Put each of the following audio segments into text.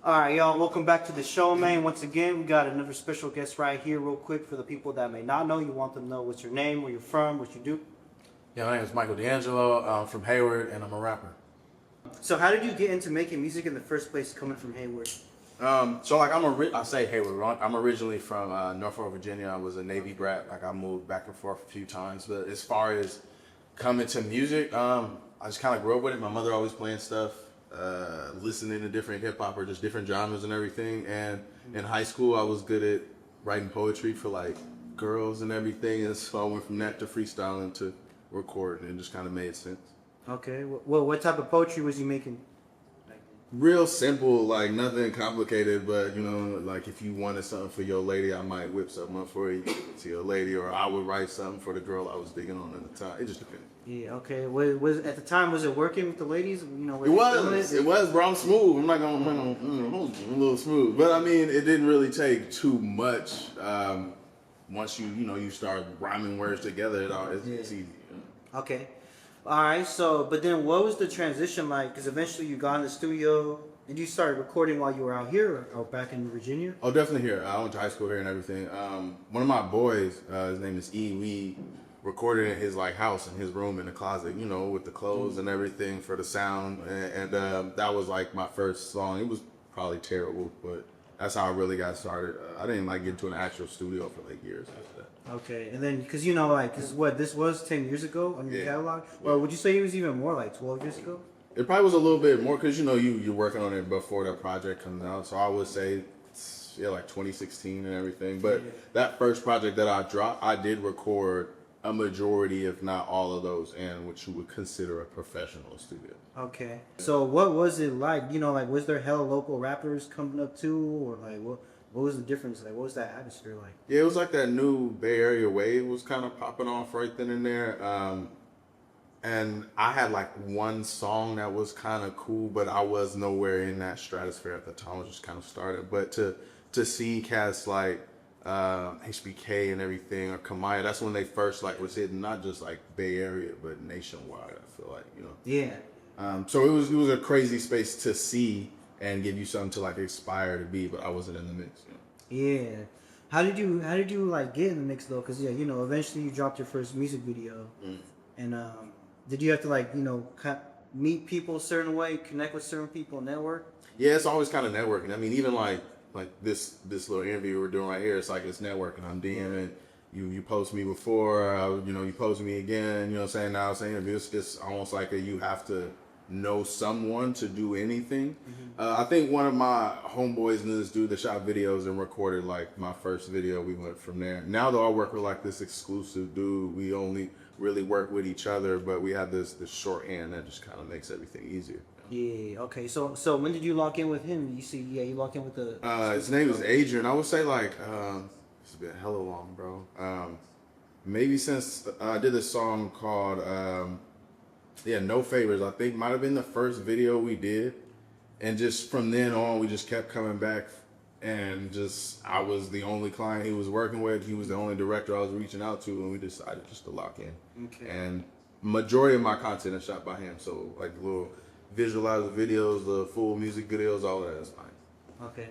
Alright, y'all, welcome back to the show, man. Once again, we got another special guest right here, real quick, for the people that may not know. You want them to know what's your name, where you're from, what you do. Yeah, my name is DeAngelo. I'm from Hayward, and I'm a rapper. So, how did you get into making music in the first place, coming from Hayward? I say Hayward wrong. I'm originally from Norfolk, Virginia. I was a Navy brat. Like, I moved back and forth a few times. But as far as coming to music, I just kind of grew up with it. My mother always playing stuff, listening to different hip hop or just different genres and everything. And in high school, I was good at writing poetry for like girls and everything. And so I went from that to freestyling to recording, and it just kind of made sense. Okay, well, what type of poetry was you making? Real simple, like nothing complicated, but you know, like if you wanted something for your lady, I might whip something up for you to your lady, or I would write something for the girl I was digging on at the time. It just depended. Yeah, okay. Was at the time, was it working with the ladies? You know, It was, bro. I'm smooth. I'm not gonna, I'm a little smooth, but I mean, it didn't really take too much. Once you start rhyming words together, it's easy. Okay. All right. So, but then what was the transition like? Because eventually you got in the studio and you started recording while you were out here or back in Virginia? Oh, definitely here. I went to high school here and everything. One of my boys, his name is E. We recorded in his like house in his room in the closet, you know, with the clothes and everything for the sound. And that was like my first song. It was probably terrible, but that's how I really got started. I didn't like get into an actual studio for like years after that. Okay, and then because you know, like, cause what this was 10 years ago on your catalog, or would you say it was even more, like 12 years ago? It probably was a little bit more because you know you're working on it before the project comes out. So I would say, like 2016 and everything. But that first project that I dropped, I did record a majority, if not all of those, in what you would consider a professional studio. Okay. So what was it like? You know, like, was there hella local rappers coming up too, or like what was the difference? Like, what was that atmosphere like? Yeah, it was like that new Bay Area wave was kind of popping off right then and there. And I had like one song that was kind of cool, but I was nowhere in that stratosphere at the time. I was just kind of started. But to see cats like HBK and everything, or Kamaya, that's when they first like was hitting not just like Bay Area but nationwide. I feel like, you know. Yeah. So it was a crazy space to see and give you something to like aspire to be, but I wasn't in the mix. You know? Yeah. How did you like get in the mix though? Cause yeah, you know, eventually you dropped your first music video, and did you have to like, you know, meet people a certain way, connect with certain people, network? Yeah, it's always kind of networking. I mean, even like this little interview we're doing right here, it's like it's networking. I'm DMing you post me before, you know, you post me again. You know what I'm saying? Now it's an interview. It's almost like you have to know someone to do anything. I think one of my homeboys knew this dude that shot videos and recorded like my first video. We went from there. Now though, I work with like this exclusive dude. We only really work with each other, but we have this shorthand that just kind of makes everything easier. Yeah. Okay. So when did you lock in with him? You see, yeah, you lock in with the. His name is Adrian. I would say like it's been hella long, bro. Maybe since I did this song called No Favors. I think might have been the first video we did, and just from then on we just kept coming back, and just I was the only client he was working with. He was the only director I was reaching out to, and we decided just to lock in. Okay. And majority of my content is shot by him, so like the little visualizer videos, the full music videos, all of that is mine. Okay.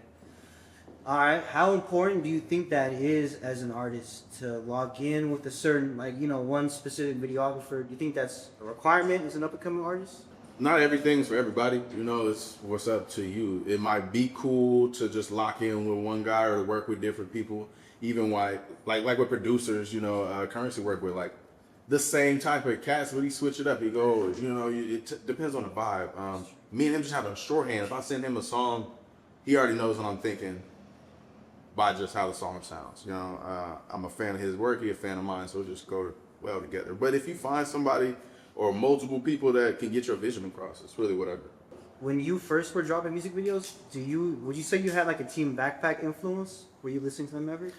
All right. How important do you think that is as an artist to log in with a certain, like, you know, one specific videographer? Do you think that's a requirement as an up and coming artist? Not everything's for everybody. You know, it's what's up to you. It might be cool to just lock in with one guy or to work with different people. Even like with producers, you know, Currency work with like the same type of cats, but he switch it up. He goes, you know, it depends on the vibe. Me and him just have a shorthand. If I send him a song, he already knows what I'm thinking by just how the song sounds. You know, I'm a fan of his work, he's a fan of mine, so we'll just go well together. But if you find somebody or multiple people that can get your vision across, it's really whatever. When you first were dropping music videos, would you say you had like a Team Backpack influence? Were you listening to them ever,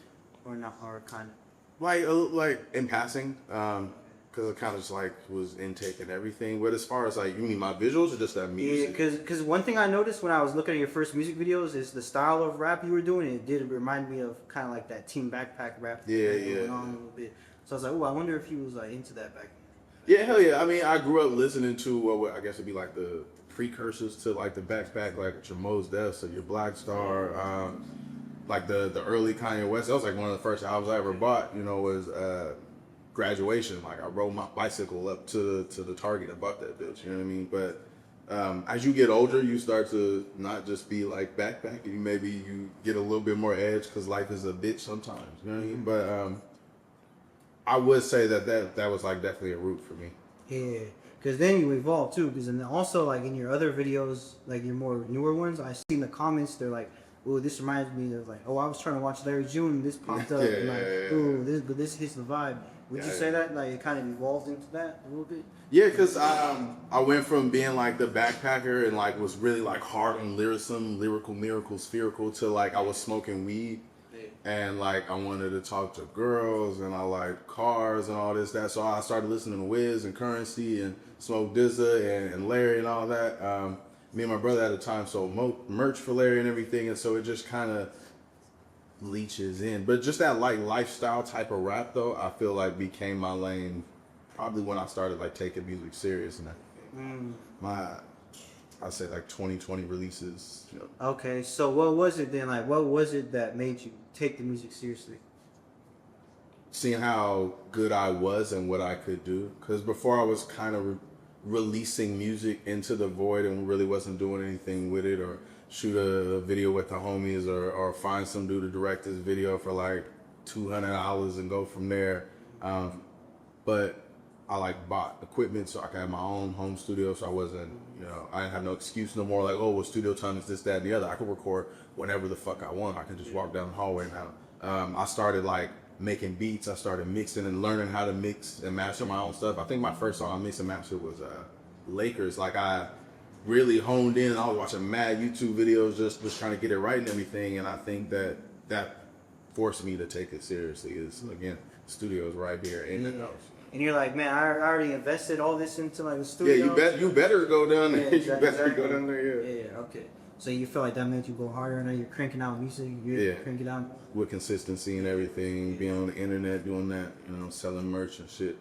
or not, or kind of? Like in passing, because it kind of just like was intake and everything. But as far as like, you mean my visuals or just that music? Yeah, because one thing I noticed when I was looking at your first music videos is the style of rap you were doing. It did remind me of kind of like that Team Backpack rap. Going on a little bit. So I was like, oh, I wonder if he was like into that back then. Yeah, hell yeah. I mean, I grew up listening to what I guess would be like the precursors to like the backpack, like your Mos Defs or your Black Star, like the early Kanye West. That was like one of the first albums I ever bought. You know, was Graduation. Like I rode my bicycle up to the Target and bought that bitch. You know what I mean? But as you get older, you start to not just be like backpacking. Maybe you get a little bit more edge because life is a bitch sometimes. You know what I mean? But I would say that was like definitely a route for me. Yeah, because then you evolve too. Because then also like in your other videos, like your more newer ones, I see in the comments they're like, "Oh, this reminds me of like, oh, I was trying to watch Larry June, and this popped up, and like, oh, this hits the vibe." Would you say that like it kind of evolved into that a little bit? Yeah, because I went from being like the backpacker and like was really like hard on lyricism, lyrical, miracle, spherical, to like I was smoking weed and like I wanted to talk to girls and I like cars and all this that. So I started listening to Wiz and Currency and Smoke DZA and Larry and all that. Me and my brother at the time sold merch for Larry and everything, and so it just kind of leeches in. But just that like lifestyle type of rap though, I feel like became my lane probably when I started like taking music serious and that. I'd say like 2020 releases. You know. Okay, so what was it then? Like, what was it that made you take the music seriously? Seeing how good I was and what I could do. Because before I was kind of releasing music into the void and really wasn't doing anything with it, or shoot a video with the homies, or find some dude to direct this video for like $200 and go from there. But I like bought equipment so I could have my own home studio, so I wasn't, you know, I didn't have no excuse no more like, oh, well, studio time is this, that, and the other. I could record whenever the fuck I want. I can just walk down the hallway now. I started like making beats. I started mixing and learning how to mix and master my own stuff. I think my first song I mixed and mastered was Lakers. Like I really honed in. I was watching mad YouTube videos, just was trying to get it right and everything. And I think that forced me to take it seriously. Is again, studios right here in the house. And you're like, man, I already invested all this into like the studio. Yeah, you better go down there. Yeah, You better go down there. Yeah. Yeah. Okay. So you feel like that made you go harder now? You're cranking out music. You're cranking out with consistency and everything. Being on the internet, doing that, you know, selling merch and shit.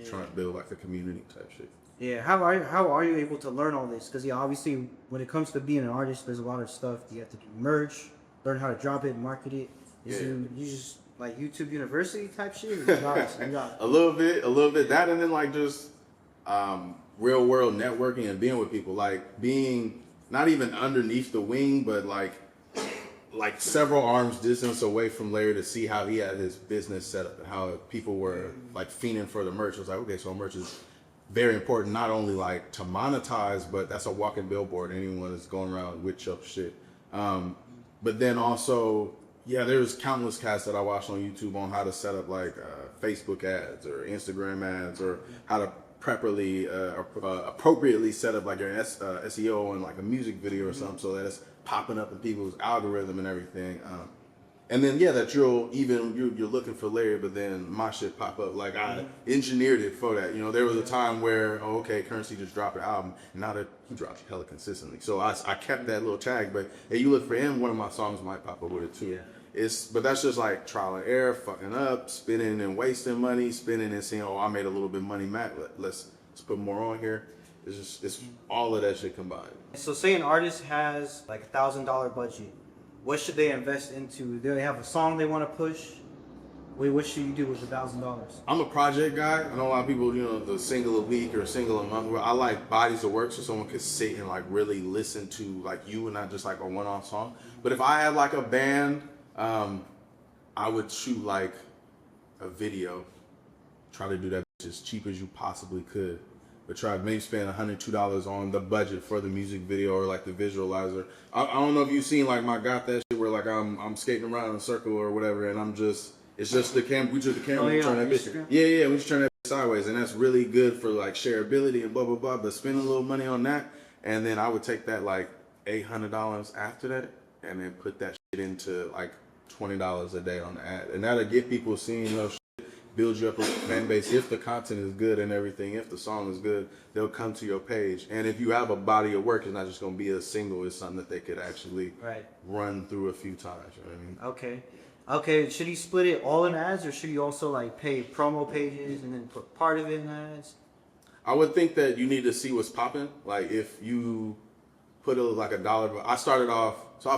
Trying to build like a community type shit. Yeah. How are you able to learn all this? Because obviously when it comes to being an artist, there's a lot of stuff. You have to do merch, learn how to drop it, market it. You just like YouTube University type shit? You got it. A little bit. That and then like just real world networking and being with people. Like being not even underneath the wing, but like several arms distance away from Larry to see how he had his business set up and how people were like fiending for the merch. I was like, okay, so merch is very important, not only like to monetize, but that's a walking billboard. Anyone that's going around with your shit. But then also, yeah, there's countless casts that I watched on YouTube on how to set up like Facebook ads or Instagram ads, or how to appropriately set up like your SEO on like a music video or something, so that it's popping up in people's algorithm and everything. And then that you're looking for Larry, but then my shit pop up. Like I engineered it for that. You know, there was a time where Currency just dropped an album, and now that he drops hella consistently. So I kept that little tag. But hey, you look for him, one of my songs might pop up with it too. Yeah. But that's just like trial and error, fucking up, spending and wasting money, spending and saying, I made a little bit of money, Matt. Let's put more on here. It's all of that shit combined. So say an artist has like $1,000 budget. What should they invest into? Do they have a song they want to push? What should you do with $1,000? I'm a project guy. I know a lot of people, the single a week or a single a month. I like bodies of work, so someone could sit and like really listen to like you and not just like a one-off song. But if I had like a band, I would shoot like a video, try to do that as cheap as you possibly could, but try to maybe spend $102 on the budget for the music video or like the visualizer. I don't know if you've seen like my got that shit where like I'm skating around in a circle or whatever, and it's just the camera. We took the camera, we turn that bitch. Yeah, we just turn that bitch sideways, and that's really good for like shareability and blah blah blah. But spend a little money on that, and then I would take that like $800 after that, and then put that shit into like $20 a day on the ad, and that'll get people seeing shit, build you up a fan base. If the content is good and everything, if the song is good, they'll come to your page. And if you have a body of work, it's not just gonna be a single. It's something that they could actually run through a few times. You know what I mean? Okay. Should he split it all in ads, or should he also like pay promo pages and then put part of it in ads? I would think that you need to see what's popping. Like if you put like $1, I started off. So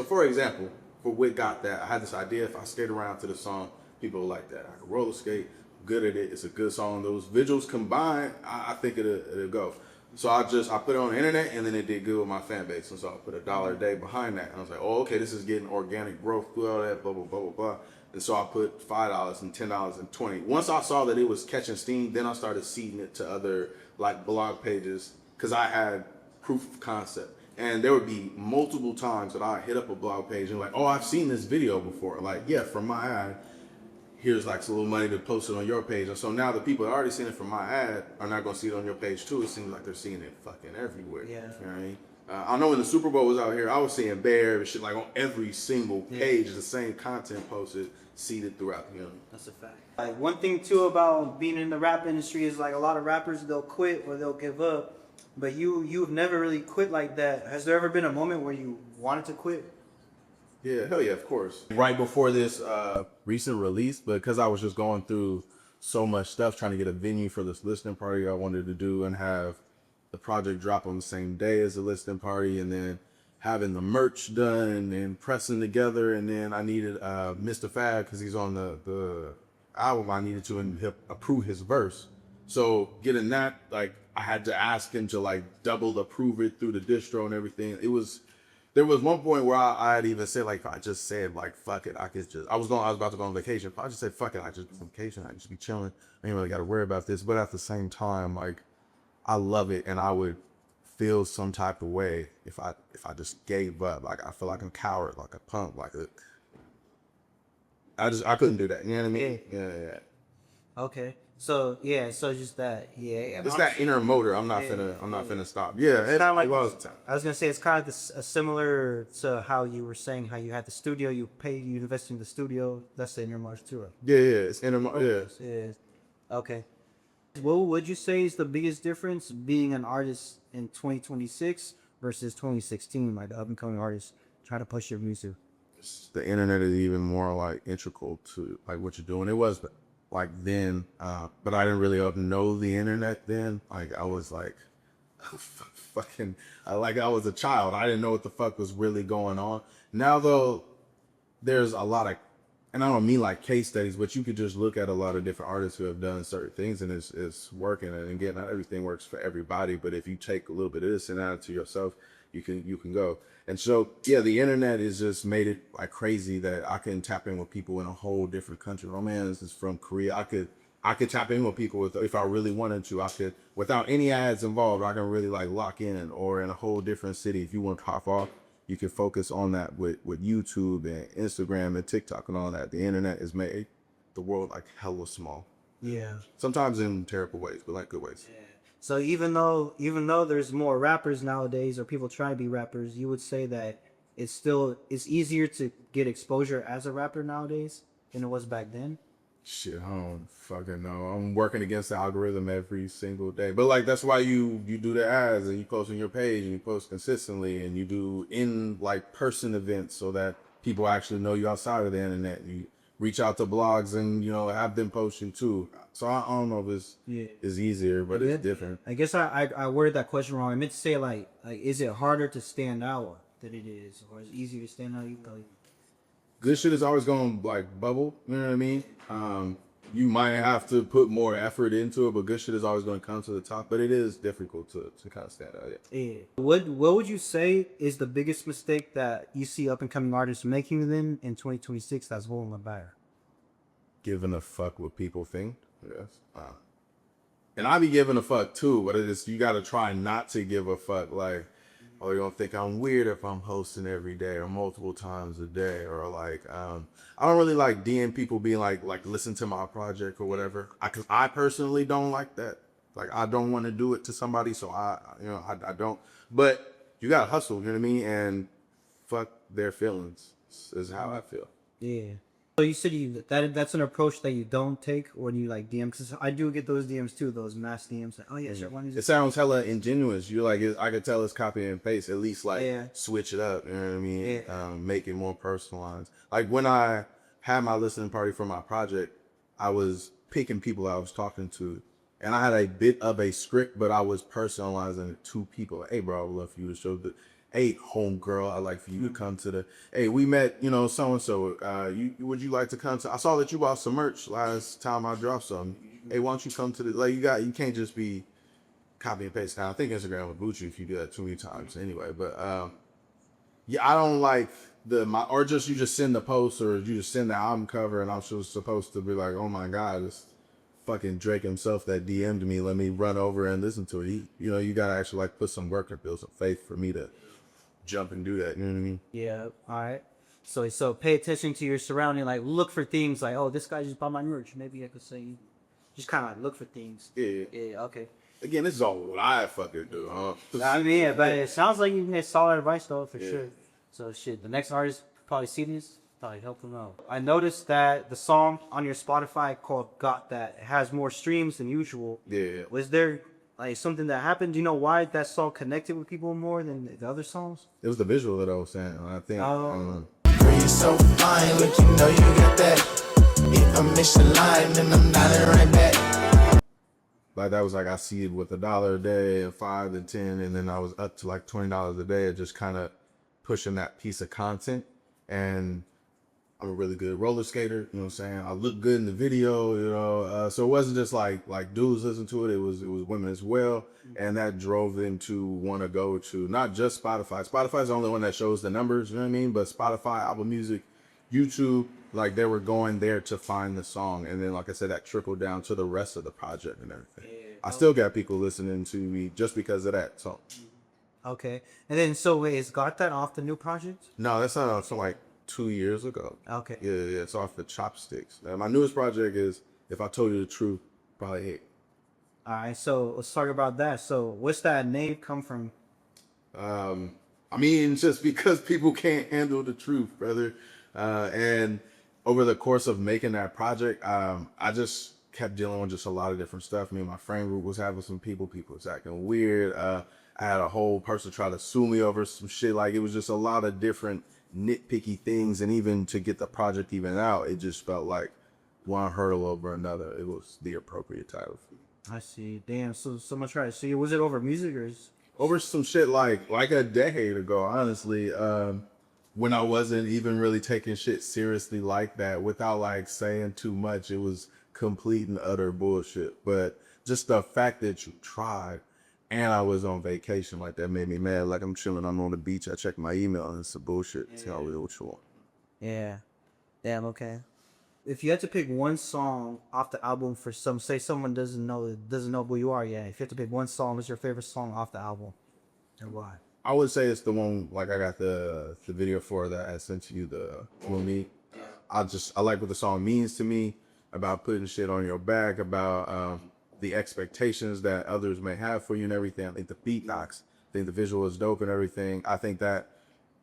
for example, for what got that, I had this idea. If I skate around to the song, people will like that. I can roller skate. Good at it. It's a good song. Those visuals combined, I think it'll go. So I put it on the internet, and then it did good with my fan base. And so I put $1 a day behind that. And I was like, oh, okay, this is getting organic growth through all that, blah, blah, blah, blah, blah. And so I put $5 and $10 and $20. Once I saw that it was catching steam, then I started seeding it to other like blog pages because I had proof of concept. And there would be multiple times that I hit up a blog page and like, oh, I've seen this video before. Like, yeah, from my ad, here's like some little money to post it on your page. And so now the people that already seen it from my ad are not going to see it on your page too. It seems like they're seeing it fucking everywhere. Yeah. You know what I mean? I know when the Super Bowl was out here, I was seeing Bear and shit like on every single page, the same content posted, seeded throughout the union. That's a fact. Like one thing too about being in the rap industry is like a lot of rappers, they'll quit or they'll give up. But you've never really quit like that. Has there ever been a moment where you wanted to quit? Yeah, hell yeah, of course. Right before this recent release, because I was just going through so much stuff, trying to get a venue for this listening party I wanted to do and have the project drop on the same day as the listening party, and then having the merch done and pressing together, and then I needed Mr. Fab, because he's on the album, I needed to approve his verse. So getting that, like, I had to ask him to like double approve it through the distro and everything. There was one point where I had even said, like, if I just said, like, fuck it, I was about to go on vacation. If I just said, fuck it, I just on vacation, I just be chilling. I ain't really got to worry about this. But at the same time, like, I love it, and I would feel some type of way if I just gave up. Like, I feel like a coward, like a punk, I couldn't do that. You know what I mean? Yeah. Okay. So so just that. Yeah. It's that inner motor. I'm not finna stop. Yeah. It's kind of like, time. I was gonna say it's kind of similar to how you were saying how you had the studio, you invested in the studio. That's the inner motor too. Right? Yeah. It's inner motor. Yeah. Yeah. Okay. What would you say is the biggest difference being an artist in 2026 versus 2016, like the up and coming artists trying to push your music? The internet is even more like integral to like what you're doing. It was like then, but I didn't really know the internet then. Like I was like, fucking, like I was a child. I didn't know what the fuck was really going on. Now though, there's a lot of, and I don't mean like case studies, but you could just look at a lot of different artists who have done certain things and it's working. And again, not everything works for everybody, but if you take a little bit of this and add it to yourself, you can go. And so, yeah, the internet has just made it like crazy that I can tap in with people in a whole different country. My man is from Korea. I could tap in with people if I really wanted to. I could, without any ads involved, I can really like lock in, or in a whole different city. If you want to pop off, you can focus on that with YouTube and Instagram and TikTok and all that. The internet has made the world like hella small. Yeah. Sometimes in terrible ways, but like good ways. Yeah. So even though there's more rappers nowadays, or people trying to be rappers, you would say that it's easier to get exposure as a rapper nowadays than it was back then? Shit, I don't fucking know. I'm working against the algorithm every single day. But like that's why you do the ads and you post on your page and you post consistently and you do in like person events so that people actually know you outside of the internet. You reach out to blogs and have them posting too. So I don't know if it's easier, but it's different. I guess I worded that question wrong. I meant to say like is it harder to stand out than it is, or is it easier to stand out? Good shit is always gonna like bubble. You know what I mean? You might have to put more effort into it, but good shit is always going to come to the top. But it is difficult to kind of stand out. Yeah. What would you say is the biggest mistake that you see up and coming artists making then in 2026 that's holding them back? Giving a fuck what people think. Yes. And I be giving a fuck too, but you got to try not to give a fuck. Like, oh, you're gonna think I'm weird if I'm hosting every day or multiple times a day, or like I don't really like DM people being like listen to my project or whatever. Cause I personally don't like that. Like I don't want to do it to somebody, so I don't. But you gotta hustle, you know what I mean? And fuck their feelings is how I feel. Yeah. So you said that's an approach that you don't take when you like DM, because I do get those DMs too, those mass DMs. Like, oh yeah, sure. It sounds hella ingenuous. You're like, I could tell it's copy and paste. At least like switch it up. You know what I mean? Yeah. Make it more personalized. Like when I had my listening party for my project, I was picking people I was talking to And I had a bit of a script, but I was personalizing it to people. Hey, bro, I would love for you to show the. Hey, homegirl, I'd like for you to come to the. Hey, we met, you know, so and so. Would you like to come to? I saw that you bought some merch last time I dropped some. Hey, why don't you come to the? Like, you can't just be copy and paste. Now I think Instagram will boot you if you do that too many times anyway. But yeah, I don't like or just you just send the post or you just send the album cover and I'm just supposed to be like, oh my god, it's fucking Drake himself that DM'd me. Let me run over and listen to it. You know, you gotta actually like put some work or build some faith for me to jump and do that. You know what I mean? Yeah. All right. So pay attention to your surrounding. Like look for things like, oh, this guy just bought my merch. Maybe I could say, just kind of like look for things. Yeah. Yeah. Okay. Again, this is all what I fucking do, huh? I mean, yeah, but it sounds like you had solid advice though, for sure. So shit, the next artist probably see this, probably help them out. I noticed that the song on your Spotify called "Got That" has more streams than usual. Yeah. Was there like something that happened? Do you know why that song connected with people more than the other songs? It was the visual that I was saying. I think. Oh. Girl, you're so fine, look, you know you got that. If I miss a line, then I'm nodding right back. Like that was like I see it with $1 a day, and 5 and 10, and then I was up to like $20 a day of just kind of pushing that piece of content. And I'm a really good roller skater, you know what I'm saying? I look good in the video, you know. So it wasn't just like dudes listen to it, it was women as well. And that drove them to want to go to not just Spotify. Spotify's the only one that shows the numbers, you know what I mean? But Spotify, Apple Music, YouTube, like they were going there to find the song. And then, like I said, that trickled down to the rest of the project and everything. I still got people listening to me just because of that song. Okay. And then, so wait, is Got That off the new project? No, that's not until like 2 years ago. Okay. Yeah, it's off the Chopsticks. My newest project is If I Told You the Truth, probably 8. All right, so let's talk about that. So what's that name come from? I mean, it's just because people can't handle the truth, brother. And over the course of making that project, I just kept dealing with just a lot of different stuff. Me and my friend group was having some people was acting weird. I had a whole person try to sue me over some shit. Like it was just a lot of different nitpicky things. And even to get the project even out, it just felt like one hurdle over another. It was the appropriate title for me. I see. Damn. So much right. So was it over music or is Over some shit like a decade ago, honestly, when I wasn't even really taking shit seriously like that, without like saying too much, it was complete and utter bullshit. But just the fact that you tried, and I was on vacation, like that made me mad. Like I'm chilling, I'm on the beach, I check my email, and it's some bullshit. Tell me what you want. Yeah. Damn, okay. If you had to pick one song off the album for say someone doesn't know who you are yet, if you had to pick one song, what's your favorite song off the album? And why? I would say it's the one like I got the video for that I sent to you, the For Me. I like what the song means to me, about putting shit on your back, about the expectations that others may have for you and everything. I think the beat knocks. I think the visual is dope and everything. I think that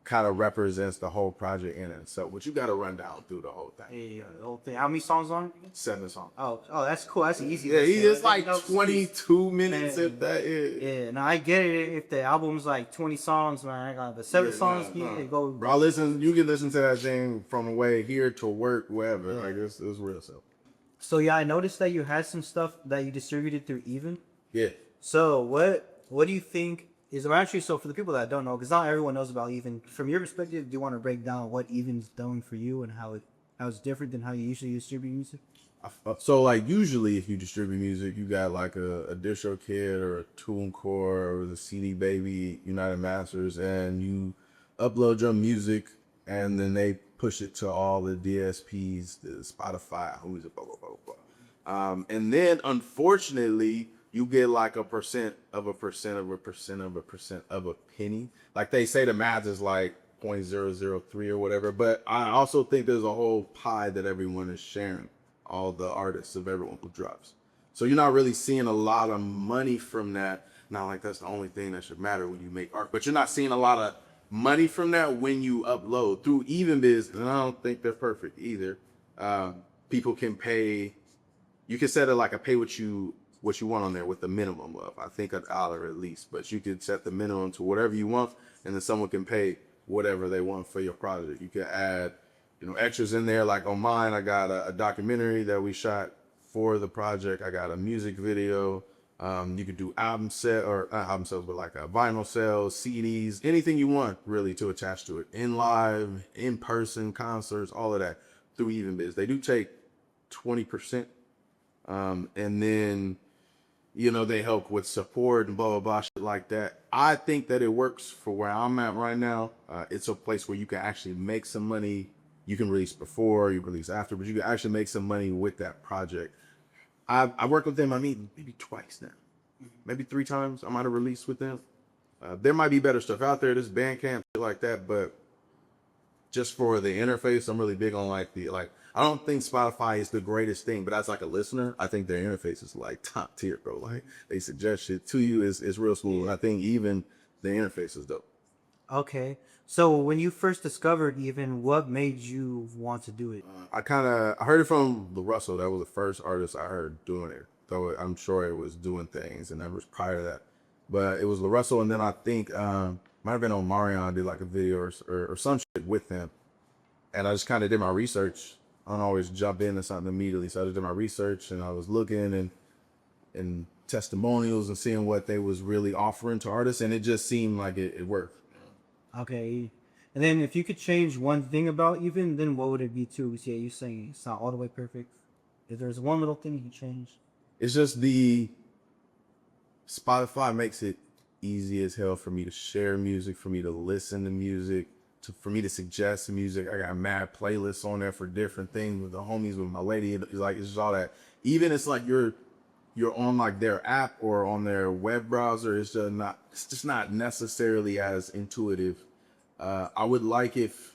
kind of represents the whole project in it. So, but you got to run down through the whole thing. Yeah, the whole thing. How many songs on it? 7 songs. Oh, that's cool. That's easy. Yeah, Listen. it's like 22 minutes Man. if that is. Yeah, now I get it. If the album's like 20 songs, man, I got the 7 songs. Nah. Go. Bro, you can listen to that thing from the way here to work, wherever. Yeah. Like it's real simple. So yeah, I noticed that you had some stuff that you distributed through Even. Yeah. So what do you think is actually, so for the people that don't know, because not everyone knows about Even, from your perspective, do you want to break down what Even's doing for you and how it's different than how you usually distribute music? So like usually if you distribute music, you got like a DistroKid or a TuneCore or the CD Baby, United Masters, and you upload your music and then they push it to all the DSPs, the Spotify, who's it, blah, blah, blah, blah. And then unfortunately, you get like a percent of a percent of a percent of a percent of a penny. Like they say the math is like 0.003 or whatever, but I also think there's a whole pie that everyone is sharing, all the artists of everyone who drops. So you're not really seeing a lot of money from that. Not like that's the only thing that should matter when you make art, but you're not seeing a lot of money from that when you upload through Even Biz. And I don't think they're perfect either. People can pay, you can set it like a pay what you want on there with the minimum of, I think, $1 at least, but you can set the minimum to whatever you want, and then someone can pay whatever they want for your project. You can add, extras in there. Like on mine, I got a documentary that we shot for the project. I got a music video. You could do album set or not album sales, but like vinyl sales, CDs, anything you want really to attach to it. In live, in person, concerts, all of that through EvenBiz. They do take 20%. And then, you know, they help with support and blah, blah, blah, shit like that. I think that it works for where I'm at right now. It's a place where you can actually make some money. You can release before, you release after, but you can actually make some money with that project. I worked with them, I mean, maybe twice now. Maybe 3 times I might have released with them. There might be better stuff out there, this Bandcamp, shit like that, but just for the interface, I'm really big on I don't think Spotify is the greatest thing, but as like a listener, I think their interface is like top tier, bro. Like they suggest shit to you is real smooth. And I think even the interface is dope. Okay. So when you first discovered Even, what made you want to do it? I heard it from the Russell. That was the first artist I heard doing it. Though I'm sure it was doing things and that was prior to that. But it was LaRussell, and then I think might have been on Marion did like a video or some shit with him. And I just kind of did my research. I don't always jump into something immediately. So I just did my research and I was looking and testimonials and seeing what they was really offering to artists, and it just seemed like it worked. Okay. And then if you could change one thing about Even, then what would it be too? Yeah, you're saying it's not all the way perfect. If there's one little thing you can change. It's just the Spotify makes it easy as hell for me to share music, for me to listen to music, for me to suggest music. I got mad playlists on there for different things with the homies, with my lady. It's just all that. Even it's like you're on like their app or on their web browser. It's just not necessarily as intuitive. I would like if,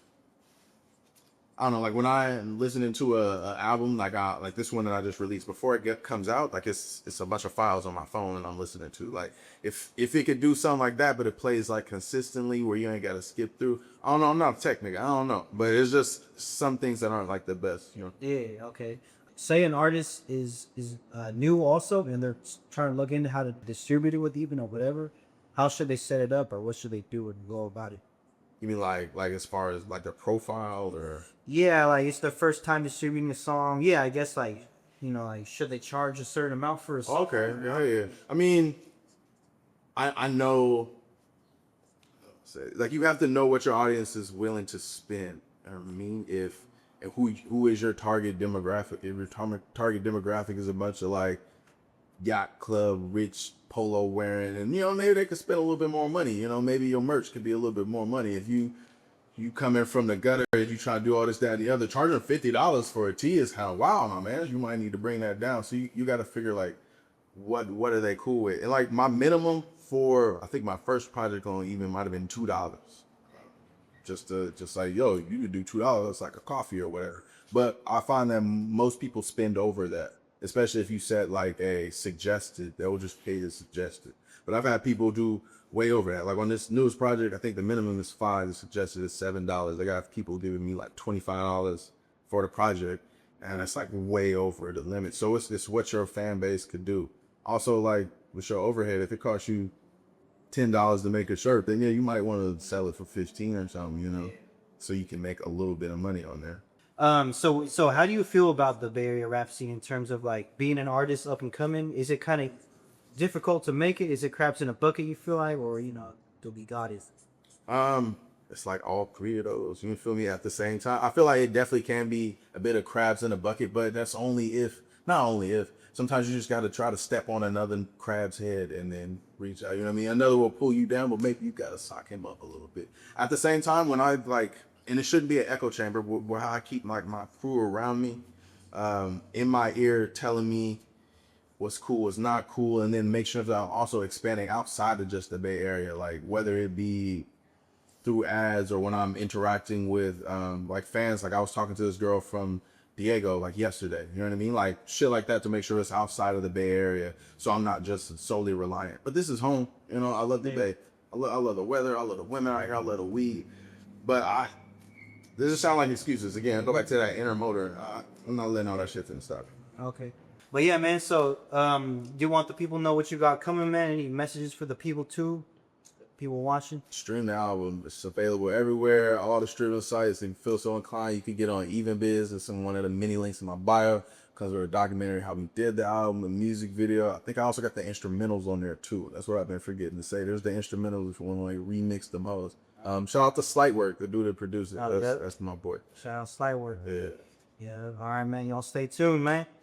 I don't know, like when I'm listening to a album like this one that I just released, before it comes out, like it's a bunch of files on my phone and I'm listening to. Like if it could do something like that, but it plays like consistently where you ain't got to skip through. I don't know, I'm not a tech nigga, I don't know, but it's just some things that aren't like the best, you know. Yeah. Okay. Say an artist is new also, and they're trying to look into how to distribute it with Even or whatever. How should they set it up, or what should they do and go about it? You mean like as far as like their profile or? Yeah, like it's their first time distributing a song. Yeah, I guess like, you know, like should they charge a certain amount for a song? Okay, yeah. I mean, I know, like you have to know what your audience is willing to spend. I mean, and who is your target demographic? If your target demographic is a bunch of like yacht club rich polo wearing, and you know, maybe they could spend a little bit more money. You know, maybe your merch could be a little bit more money. If you come in from the gutter and you try to do all this, that, and the other, charging $50 for a tee is kind of wild, my man. You might need to bring that down. So you got to figure like what are they cool with? And like my minimum for, I think my first project on Even might have been $2. Just like, yo, you could do $2 like a coffee or whatever. But I find that most people spend over that, especially if you set like a suggested, they'll just pay the suggested. But I've had people do way over that. Like on this newest project, I think the minimum is $5, the suggested is $7. I got people giving me like $25 for the project, and it's like way over the limit. So it's what your fan base could do. Also, like with your overhead, if it costs you $10 to make a shirt, then yeah, you might want to sell it for 15 or something, you know, so you can make a little bit of money on there. So how do you feel about the Bay Area rap scene in terms of like being an artist up and coming? Is it kind of difficult to make it? Is it crabs in a bucket, you feel like, or you know, to be God is? It's like all 3 of those, you feel me, at the same time. I feel like it definitely can be a bit of crabs in a bucket, but that's not only if sometimes you just got to try to step on another crab's head and then reach out, you know what I mean? Another will pull you down, but maybe you got to sock him up a little bit. At the same time, when I like, and it shouldn't be an echo chamber, where I keep like my crew around me, in my ear, telling me what's cool, what's not cool, and then make sure that I'm also expanding outside of just the Bay Area, like whether it be through ads or when I'm interacting with like fans. Like I was talking to this girl from Diego like yesterday, you know what I mean? Like shit like that, to make sure it's outside of the Bay Area, so I'm not just solely reliant. But this is home, you know. I love the Bay. I love the weather. I love the women out here. I love the weed. But this just sound like excuses again. Go back to that inner motor. I'm not letting all that shit in stop. Okay. But yeah, man, so do you want the people to know what you got coming, man? Any messages for the people too? People watching? Stream the album. It's available everywhere. All the streaming sites. If you feel so inclined, you can get on EvenBiz. It's in one of the mini links in my bio. because we're a documentary how we did the album, the music video. I think I also got the instrumentals on there too. That's what I've been forgetting to say. There's the instrumentals if you want to like remix them hoes. Shout out to Slight Work, the dude that produced it. That's my boy. Shout out Slight Work. Yeah. Yeah. All right, man. Y'all stay tuned, man.